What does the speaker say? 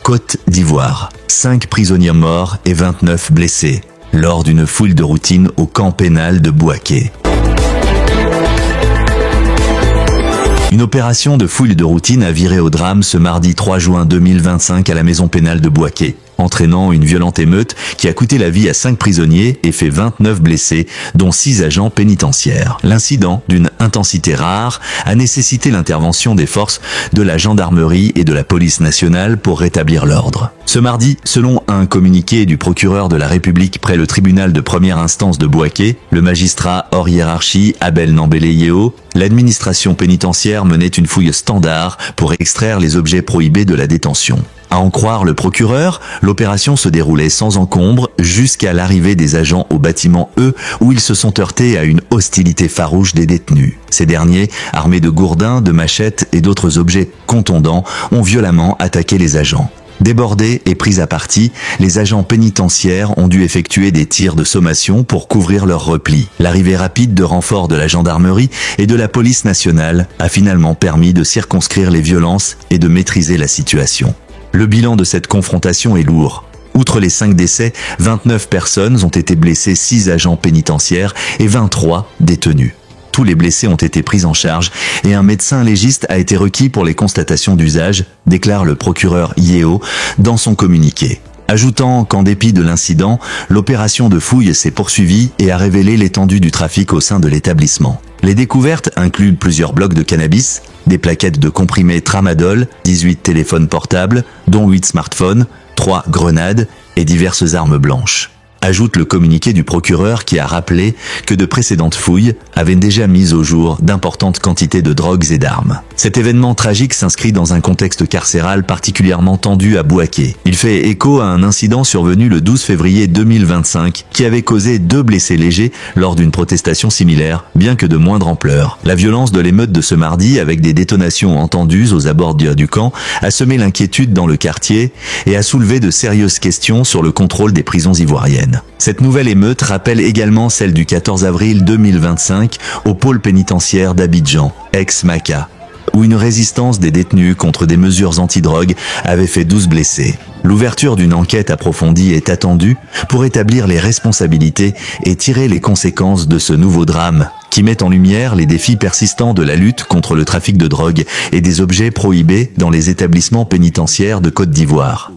Côte d'Ivoire. 5 prisonniers morts et 29 blessés lors d'une fouille de routine au camp pénal de Bouaké. Une opération de fouille de routine a viré au drame ce mardi 3 juin 2025 à la maison pénale de Bouaké, entraînant une violente émeute qui a coûté la vie à 5 prisonniers et fait 29 blessés, dont 6 agents pénitentiaires. L'incident, d'une intensité rare, a nécessité l'intervention des forces de la gendarmerie et de la police nationale pour rétablir l'ordre. Ce mardi, selon un communiqué du procureur de la République près le tribunal de première instance de Bouaké, le magistrat hors hiérarchie Abel Nambélé-Yeo, l'administration pénitentiaire menait une fouille standard pour extraire les objets prohibés de la détention. À en croire le procureur, l'opération se déroulait sans encombre jusqu'à l'arrivée des agents au bâtiment E où ils se sont heurtés à une hostilité farouche des détenus. Ces derniers, armés de gourdins, de machettes et d'autres objets contondants, ont violemment attaqué les agents. Débordés et pris à partie, les agents pénitentiaires ont dû effectuer des tirs de sommation pour couvrir leur repli. L'arrivée rapide de renforts de la gendarmerie et de la police nationale a finalement permis de circonscrire les violences et de maîtriser la situation. Le bilan de cette confrontation est lourd. Outre les 5 décès, 29 personnes ont été blessées, 6 agents pénitentiaires et 23 détenus. Tous les blessés ont été pris en charge et un médecin légiste a été requis pour les constatations d'usage, déclare le procureur Yeo dans son communiqué. Ajoutant qu'en dépit de l'incident, l'opération de fouille s'est poursuivie et a révélé l'étendue du trafic au sein de l'établissement. Les découvertes incluent plusieurs blocs de cannabis, des plaquettes de comprimés Tramadol, 18 téléphones portables, dont 8 smartphones, 3 grenades et diverses armes blanches. Ajoute le communiqué du procureur qui a rappelé que de précédentes fouilles avaient déjà mis au jour d'importantes quantités de drogues et d'armes. Cet événement tragique s'inscrit dans un contexte carcéral particulièrement tendu à Bouaké. Il fait écho à un incident survenu le 12 février 2025 qui avait causé 2 blessés légers lors d'une protestation similaire, bien que de moindre ampleur. La violence de l'émeute de ce mardi, avec des détonations entendues aux abords du camp, a semé l'inquiétude dans le quartier et a soulevé de sérieuses questions sur le contrôle des prisons ivoiriennes. Cette nouvelle émeute rappelle également celle du 14 avril 2025 au pôle pénitentiaire d'Abidjan, ex-Maca, où une résistance des détenus contre des mesures antidrogue avait fait 12 blessés. L'ouverture d'une enquête approfondie est attendue pour établir les responsabilités et tirer les conséquences de ce nouveau drame qui met en lumière les défis persistants de la lutte contre le trafic de drogue et des objets prohibés dans les établissements pénitentiaires de Côte d'Ivoire.